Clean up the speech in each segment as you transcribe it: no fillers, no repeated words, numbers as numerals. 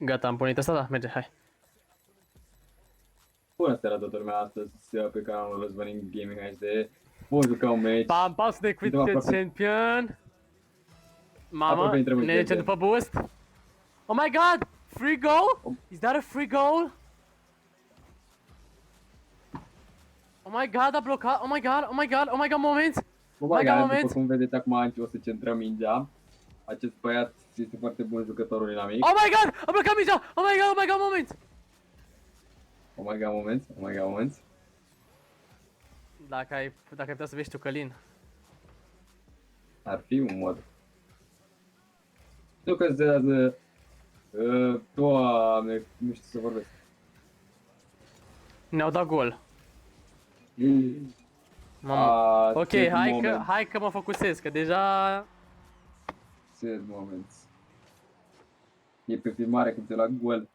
Gata, am pornit asta, da, merge, hai. Bună seara toată lumea, astăzi pe canalul Răzvanin Gaming HD. Vom juca un match. Pam, pam, să de Câteva quit foarte- champion. Mamă, Aproape intrăm în ne ducem champion. după boost. Oh my god, free goal? Is that a free goal? Oh my god, a blocat, oh my god, oh my god, oh my god, moment. După moment. cum vedeți acum, o să centrăm mingea. Acest băiat este foarte bun jucătorul dinamic. Oh my god, a blocat mingea, oh my god, oh my god, moment. Oh my god, moment. Dacă ai putea să vezi tu Călin. Ar fi un mod. Nu considerează... Doamne, nu știu să vorbesc. Ne-au dat gol. Mamă. Ok, sad hai că mă focusez, că deja... Sad moments. E pe filmare când te la gol.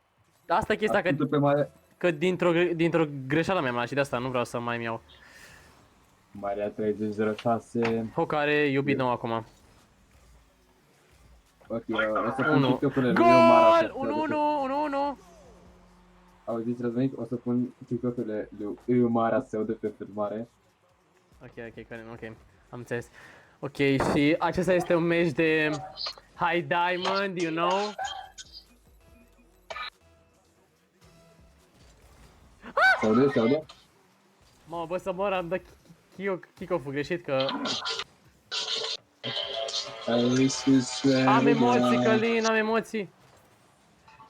Asta e chestia, Ascultă pe mare... că dintr-o greșeală mi-am luat și de asta nu vreau să mai iau. Maria 3006. Hoc are iubit nou acum. Ok, o să pun 1. TikTok-urile lui Gol! Mara. 1-1, 1-1. Auziți, Răzvănic? O să pun TikTok-urile lui Mara Său de pe filmare. Ok, ok, am înțeles. Ok, și acesta este un match de High Diamond, you know? Se aude? Mamă, bă, să mor, am dat kick-off-ul greșit, că... Am emoții, Călin, am emoții.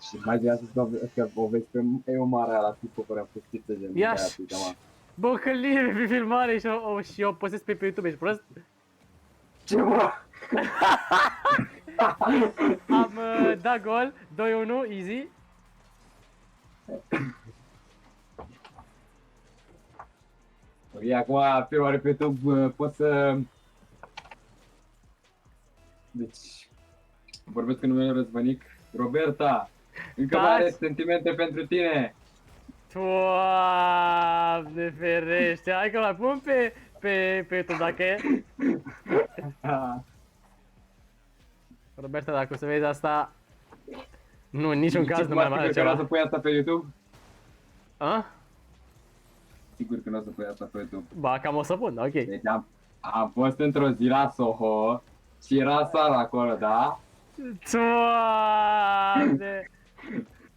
Și mai de astăzi că o vezi pe Mara la TikTok-uri, am fost chestia gen. Iași. Bă, Călin, e pe filmare și eu postez pe YouTube, ești prost? Ce mă? Am dat gol, 2-1, easy. Ok, acum filmare pe YouTube, pot să... Deci... Vorbesc în numele Răzvănic. Roberta! Încă mai are sentimente pentru tine! Doamne ferește, hai că mai pun pe YouTube dacă e. Roberta, dacă o să vezi asta, nu, în niciun caz nu mai am Sigur că nu o să pui asta pe YouTube? A? Sigur că nu o să pui asta pe YouTube. Ba, cam o să pun, ok. Deci am fost într-o zi la Soho și era Sara acolo, da? Doamne!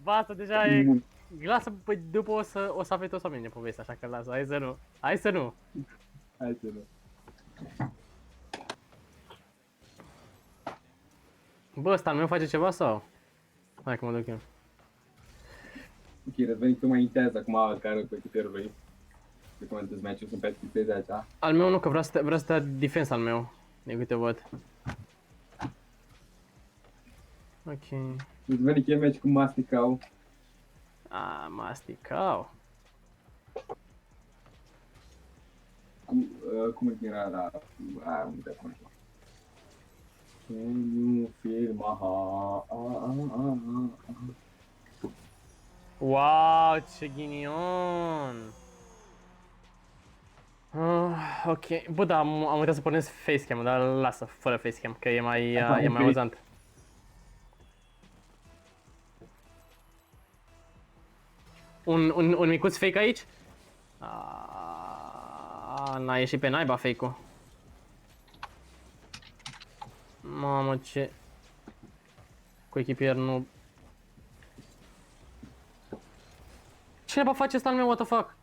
Ba, asta deja e... Lasă, păi după o să afli toți oamenii de poveste, așa că lasă, hai să nu. Hai să nu. Hai să nu. Bă, ăsta al meu face ceva sau? Hai că mă duc eu. Ok, Răzvănic, tu mai intează acum care pe Twitter lui. Să comentezi match-ul, să-mi pe aici. Al meu nu, că vreau să stea defense al meu, de câte văd. Ok. Răzvănic, e match cu Masticau. Masticau. Cum era la... unde acum? Nu filma, Wow, ce ghinion! Ok, bă, da, am uitat să pornesc facecam, dar lasă, fără facecam, că e mai amuzant. Un micuț fake aici? N-a ieșit pe naiba fake-ul. Mamă, ce... Cu echipier nu... Ce neba face ăsta al meu, what the fuck?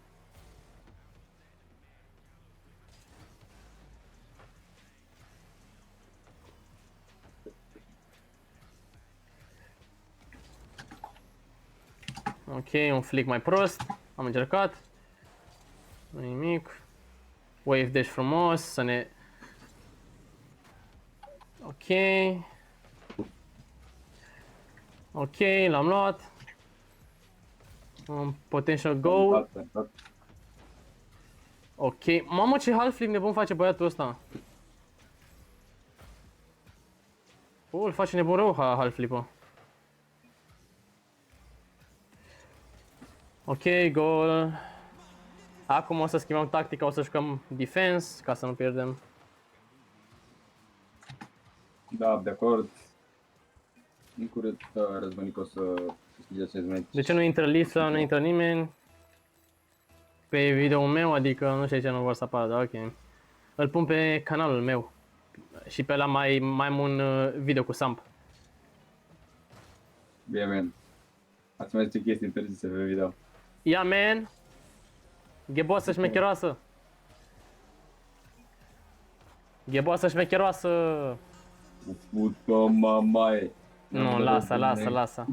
Ok, un flick mai prost. Am încercat. Nu nimic. Wave dash frumos, să ne... Ok. Ok, l-am luat. Potential goal. Ok. Mamă, ce half flip nebun face băiatul ăsta. Îl face nebun rău half flip-ul. Ok, goal. Acum o să schimbăm tactica, o să jucăm defense, ca să nu pierdem. Da, de acord. în curând Răzvănic o să câștige acest meci. De ce nu intră Lisa, nu intră nimeni? Pe video-ul meu, adică nu știu de ce nu vor să apară, dar ok. Îl pun pe canalul meu. Și pe ăla mai am un video cu Samp. Bine, man. Ați mai zice chestii interzise pe video. Ia, man! Gheboasă șmecheroasă! Gheboasă șmecheroasă! Puto mamaie. Nu, lasă.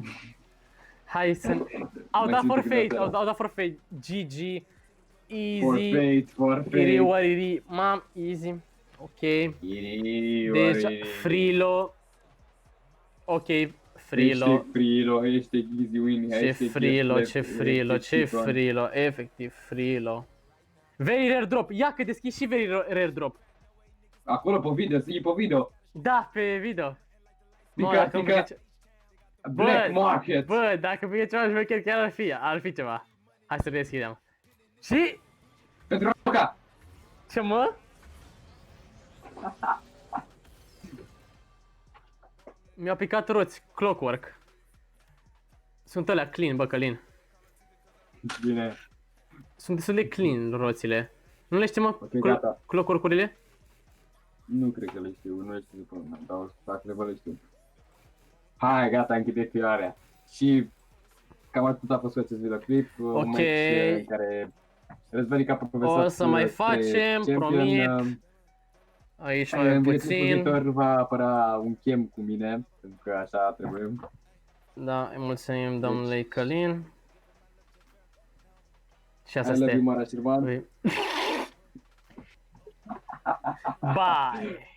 Hai să... Au dat forfeit, au dat forfeit. GG. Easy. Forfeit. Iri wariri. Mam, easy. Ok. Deci, Frilo. Ok, Frilo. Hashtag Frilo, hashtag easy win, Ce hashtag Frilo, yes, ce left, Frilo, hashtag ce sit on. Frilo. Efectiv, Frilo. Very rare drop. Ia că deschis și very rare drop. Acolo pe video, să iei pe video. Da, pe video. Mă, Pica, dacă îmi pica. băgă Black Market. Bă, dacă îmi băgă ceva șmecher, chiar ar fi ceva. Hai să deschidem. Și... Pentru Roca. Ce mă? Mi-au picat roți, clockwork. Sunt alea clean, bă, Călin. Bine. Sunt destul de clean roțile. Nu le știi, mă, Ok, gata. clockwork-urile? Nu cred că le știu, nu le știu până acum, dar dacă le știu. Hai, gata, închide filarea. Și cam atât a fost cu acest videoclip. Ok. Un match în care Răzvănic a progresat O să mai spre facem, champion. promit. Aici mai În puțin. viitor va apăra un chem cu mine, pentru că așa trebuie. Da, îi mulțumim domnului Călin. Și I asta love you, este. Mara Șirvan. Bye!